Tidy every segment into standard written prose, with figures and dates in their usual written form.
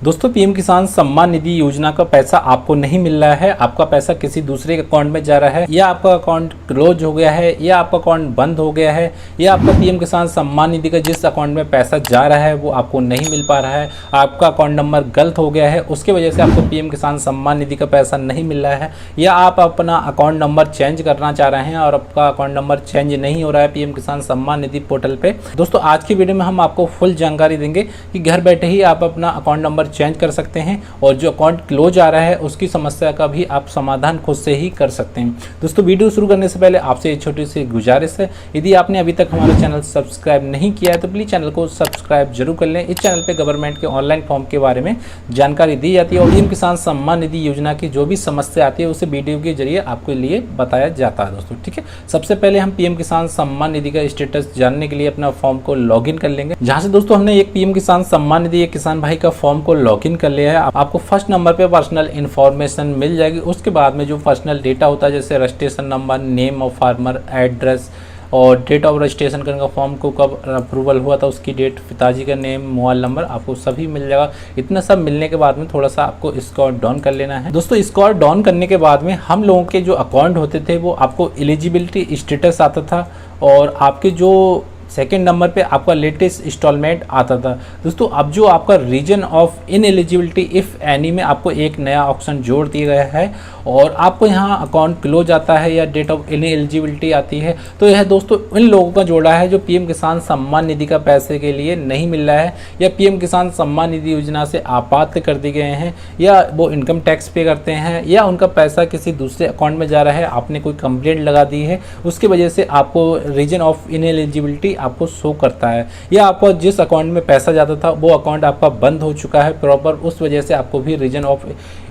दोस्तों पीएम किसान सम्मान निधि योजना का पैसा आपको नहीं मिल रहा है, आपका पैसा किसी दूसरे के अकाउंट में जा रहा है, या आपका अकाउंट क्लोज हो गया है, या आपका अकाउंट बंद हो गया है, या आपका पीएम किसान सम्मान निधि का जिस अकाउंट में पैसा जा रहा है वो आपको नहीं मिल पा रहा है, आपका अकाउंट नंबर गलत हो गया है, उसकी वजह से आपको पीएम किसान सम्मान निधि का पैसा नहीं मिल रहा है, या आप अपना अकाउंट नंबर चेंज करना चाह रहे हैं और आपका अकाउंट नंबर चेंज नहीं हो रहा है पीएम किसान सम्मान निधि पोर्टल पे। दोस्तों आज की वीडियो में हम आपको फुल जानकारी देंगे कि घर बैठे ही आप अपना अकाउंट नंबर चेंज कर सकते हैं और जो अकाउंट क्लोज आ रहा है उसकी समस्या का भी आप समाधान खुद से ही कर सकते हैं। दोस्तों वीडियो शुरू करने से पहले आपसे एक छोटी सी गुजारिश है, यदि आपने अभी तक हमारा चैनल सब्सक्राइब नहीं किया है तो प्लीज़ चैनल को सब्सक्राइब जरूर कर लें। इस चैनल पे गवर्नमेंट के ऑनलाइन फॉर्म के बारे में जानकारी दी जाती है और पीएम किसान सम्मान निधि योजना की जो भी समस्या आती है उसे वीडियो के जरिए आपके लिए बताया जाता है। दोस्तों ठीक है, सबसे पहले हम पीएम किसान सम्मान निधि का स्टेटस जानने के लिए अपना फॉर्म को लॉगिन कर लेंगे। जहाँ से दोस्तों हमने एक पीएम किसान सम्मान निधि एक किसान भाई का फॉर्म को लॉगिन कर लिया है। आपको फर्स्ट नंबर पे पर्सनल इन्फॉर्मेशन मिल जाएगी, उसके बाद में जो पर्सनल डेटा होता है जैसे registration number, name of farmer, address और डेट ऑफ रजिस्ट्रेशन करने का फॉर्म को कब अप्रूवल हुआ था उसकी डेट, पिताजी का नेम, मोबाइल नंबर, आपको सभी मिल जाएगा। इतना सब मिलने के बाद में थोड़ा सा आपको स्कोर डाउन कर लेना है। दोस्तों स्कोर डाउन करने के बाद में हम लोगों के जो अकाउंट होते थे वो आपको एलिजिबिलिटी स्टेटस आता था और आपके जो सेकेंड नंबर पे आपका लेटेस्ट इंस्टॉलमेंट आता था। दोस्तों अब जो आपका रीजन ऑफ इनएलिजिबिलिटी इफ़ एनी में आपको एक नया ऑप्शन जोड़ दिया गया है और आपको यहाँ अकाउंट क्लोज आता है या डेट ऑफ इनएलिजिबिलिटी आती है, तो यह दोस्तों इन लोगों का जोड़ा है जो पीएम किसान सम्मान निधि का पैसे के लिए नहीं मिल रहा है या पीएम किसान सम्मान निधि योजना से आपात्र कर दिए गए हैं या वो इनकम टैक्स पे करते हैं या उनका पैसा किसी दूसरे अकाउंट में जा रहा है, आपने कोई कंप्लेंट लगा दी है उसकी वजह से आपको रीजन ऑफ इनएलिजिबिलिटी आपको शो करता है, या आपको जिस अकाउंट में पैसा जाता था वो अकाउंट आपका बंद हो चुका है प्रॉपर, उस वजह से आपको भी रीजन ऑफ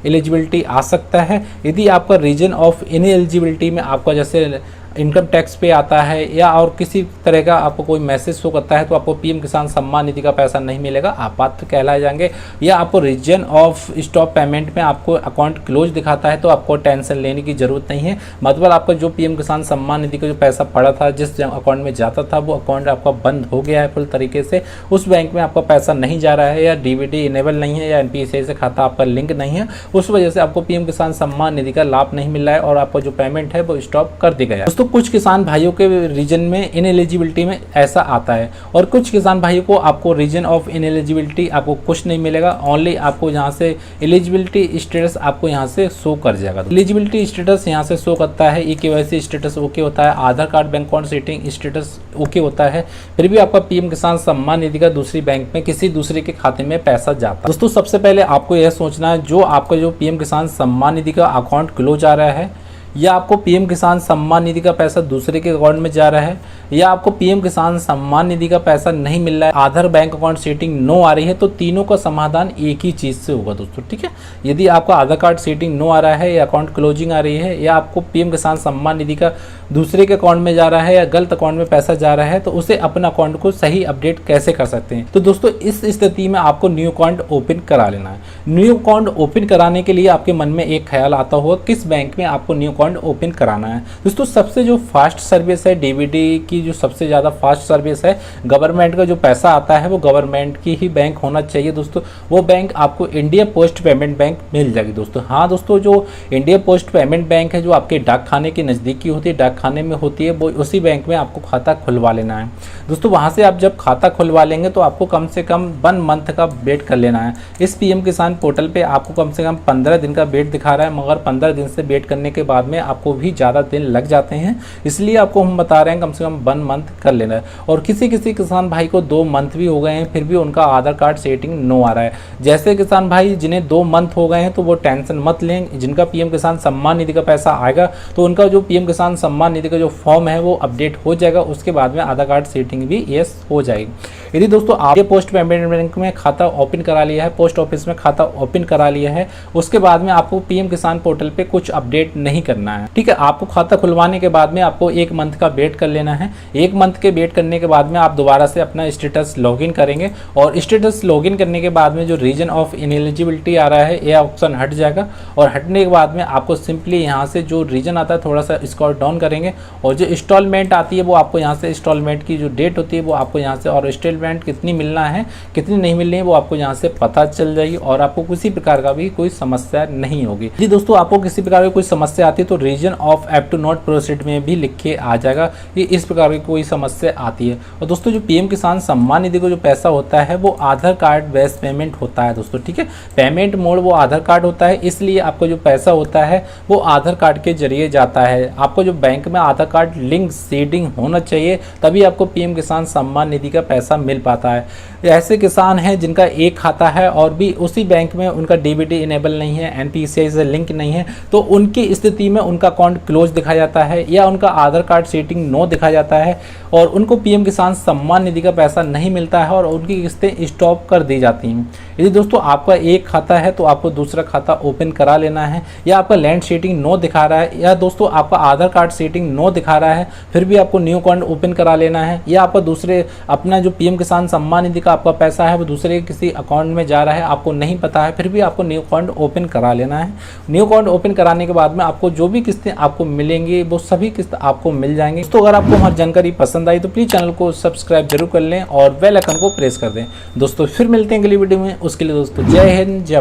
एलिजिबिलिटी आ सकता है। यदि आपका रीजन ऑफ इनएलिजिबिलिटी में आपका जैसे इनकम टैक्स पे आता है या और किसी तरह का आपको कोई मैसेज शो करता है तो आपको पीएम किसान सम्मान निधि का पैसा नहीं मिलेगा, अपात्र कहलाए जाएंगे। या आपको रीजन ऑफ स्टॉप पेमेंट में आपको अकाउंट क्लोज दिखाता है तो आपको टेंशन लेने की जरूरत नहीं है, मतलब आपका जो पीएम किसान सम्मान निधि का जो पैसा पड़ा था जिस अकाउंट में जाता था वो अकाउंट आपका बंद हो गया है फुल तरीके से, उस बैंक में आपका पैसा नहीं जा रहा है या डीबीटी इनेबल नहीं है या एनपीसीआई से खाता आपका लिंक नहीं है, उस वजह से आपको पीएम किसान सम्मान निधि का लाभ नहीं मिल रहा है और आपका जो पेमेंट है वो स्टॉप कर दिया गया है। दोस्तों कुछ किसान भाइयों के रीजन में इनएलिजिबिलिटी में ऐसा आता है और कुछ किसान भाइयों को आपको रीजन ऑफ इनएलिजिबिलिटी आपको कुछ नहीं मिलेगा, ओनली आपको यहाँ से एलिजिबिलिटी स्टेटस आपको यहाँ से शो कर जाएगा। एलिजिबिलिटी स्टेटस यहाँ से शो करता है, ई-केवाईसी स्टेटस ओके होता है, Aadhaar card bank account setting status okay होता है, फिर भी आपका पीएम किसान सम्मान निधि का दूसरी बैंक में किसी दूसरे के खाते में पैसा जाता है। दोस्तों सबसे पहले आपको यह सोचना है जो आपका जो पीएम किसान सम्मान निधि का अकाउंट क्लोज आ रहा है या आपको पीएम किसान सम्मान निधि का पैसा दूसरे के अकाउंट में जा रहा है या आपको पीएम किसान सम्मान निधि का पैसा नहीं मिल रहा है, आधार बैंक अकाउंट सेटिंग नो आ रही है, तो तीनों का समाधान एक ही चीज़ से होगा दोस्तों ठीक है। यदि आपका आधार कार्ड सेटिंग नो आ रहा है या अकाउंट क्लोजिंग आ रही है या आपको पीएम किसान सम्मान निधि का दूसरे के अकाउंट में जा रहा है या गलत अकाउंट में पैसा जा रहा है तो उसे अपना अकाउंट को सही अपडेट कैसे कर सकते हैं। तो दोस्तों इस स्थिति में आपको न्यू अकाउंट ओपन करा लेना है। न्यू अकाउंट ओपन कराने के लिए आपके मन में एक ख्याल आता होगा किस बैंक में आपको न्यू अकाउंट ओपन कराना है। दोस्तों सबसे जो फास्ट सर्विस है डीबीटी की, जो सबसे ज़्यादा फास्ट सर्विस है, गवर्नमेंट का जो पैसा आता है वो गवर्नमेंट की ही बैंक होना चाहिए दोस्तों, वो बैंक आपको इंडिया पोस्ट पेमेंट बैंक मिल जाएगी दोस्तों। हाँ दोस्तों जो इंडिया पोस्ट पेमेंट बैंक है जो आपके डाक खाने के नज़दीकी होती है, डाक खाने में होती है, वो उसी बैंक में आपको खाता खुलवा लेना है दोस्तों। वहाँ से आप जब खाता खुलवा लेंगे तो आपको कम से कम 1 मंथ का वेट कर लेना है। इस पीएम किसान पोर्टल पे आपको कम से कम 15 दिन का वेट दिखा रहा है, मगर 15 दिन से वेट करने के बाद में आपको भी ज़्यादा दिन लग जाते हैं, इसलिए आपको हम बता रहे हैं कम से कम 1 मंथ कर लेना है। और किसी किसी किसान भाई को 2 मंथ भी हो गए हैं फिर भी उनका आधार कार्ड सेटिंग नो आ रहा है। जैसे किसान भाई जिन्हें 2 मंथ हो गए हैं तो वो टेंशन मत लें, जिनका पीएम किसान सम्मान निधि का पैसा आएगा तो उनका जो पीएम किसान सम्मान निधि का जो फॉर्म है वो अपडेट हो जाएगा, उसके बाद में आधार कार्ड सेटिंग भी यस हो जाएगी। यदि दोस्तों आपने पोस्ट पेमेंट बैंक में खाता ओपन करा लिया है, पोस्ट ऑफिस में खाता ओपन करा लिया है, उसके बाद में आपको पीएम किसान पोर्टल पे कुछ अपडेट नहीं करना है ठीक है। आपको खाता खुलवाने के बाद में आपको 1 मंथ का वेट कर लेना है। 1 मंथ के वेट करने के बाद में आप दोबारा से अपना स्टेटस लॉगिन करेंगे और स्टेटस लॉगिन करने के बाद में जो रीजन ऑफ इनएलिजिबिलिटी आ रहा है ये ऑप्शन हट जाएगा और हटने के बाद में आपको सिंपली यहाँ से जो रीजन आता है थोड़ा सा स्क्रॉल डाउन करेंगे और जो इंस्टॉलमेंट आती है वो आपको यहाँ से इंस्टॉलमेंट की जो डेट होती है वो आपको यहाँ से और इंस्टॉलमेंट कितनी मिलना है कितनी नहीं मिलनी है वो आपको यहाँ से पता चल जाएगी और आपको किसी प्रकार का भी कोई समस्या नहीं होगी। जी दोस्तों, आपको किसी प्रकार की कोई समस्या आती है तो reason of app to not proceed में भी लिख के आ जाएगा कि इस प्रकार की कोई समस्या आती है। और दोस्तों जो पीएम किसान सम्मान निधि को जो पैसा होता है वो आधार कार्ड बेस्ड पेमेंट होता है दोस्तों, ठीक है। पेमेंट मोड वो आधार कार्ड होता है, इसलिए आपको जो पैसा होता है वो आधार कार्ड के जरिए जाता है। आपको जो बैंक में आधार कार्ड लिंक सीडिंग होना चाहिए तभी आपको पीएम किसान सम्मान निधि का पैसा मिल पाता है। ऐसे किसान हैं जिनका एक खाता है और भी उसी बैंक में उनका डीबीटी इनेबल नहीं है, एनपीसीआई से लिंक नहीं है, तो उनकी स्थिति में उनका अकाउंट क्लोज दिखा जाता है या उनका आधार कार्ड सेटिंग नो दिखा जाता है और उनको पीएम किसान सम्मान निधि का पैसा नहीं मिलता है और उनकी किस्तें स्टॉप कर दी जाती हैं। यदि दोस्तों आपका एक खाता है तो आपको दूसरा खाता ओपन करा लेना है, या आपका लैंड सेटिंग नो दिखा रहा है, या दोस्तों आपका आधार कार्ड सेटिंग नो दिखा रहा है फिर भी आपको न्यू अकाउंट ओपन करा लेना है, या आपका दूसरे अपना जो पीएम किसान सम्मान निधि का आपका पैसा है वो दूसरे किसी अकाउंट में जा रहा है, आपको नहीं पता है, फिर भी आपको न्यू अकाउंट ओपन करा लेना है। न्यू अकाउंट ओपन कराने के बाद में आपको जो भी किस्तें आपको मिलेंगी वो सभी किस्त आपको मिल जाएंगी। दोस्तों अगर आपको हमारी जानकारी पसंद आई तो प्लीज़ चैनल को सब्सक्राइब जरूर कर लें और बेल आइकन को प्रेस कर दें। दोस्तों फिर मिलते हैं अगली वीडियो में, उसके लिए दोस्तों जय हिंद जय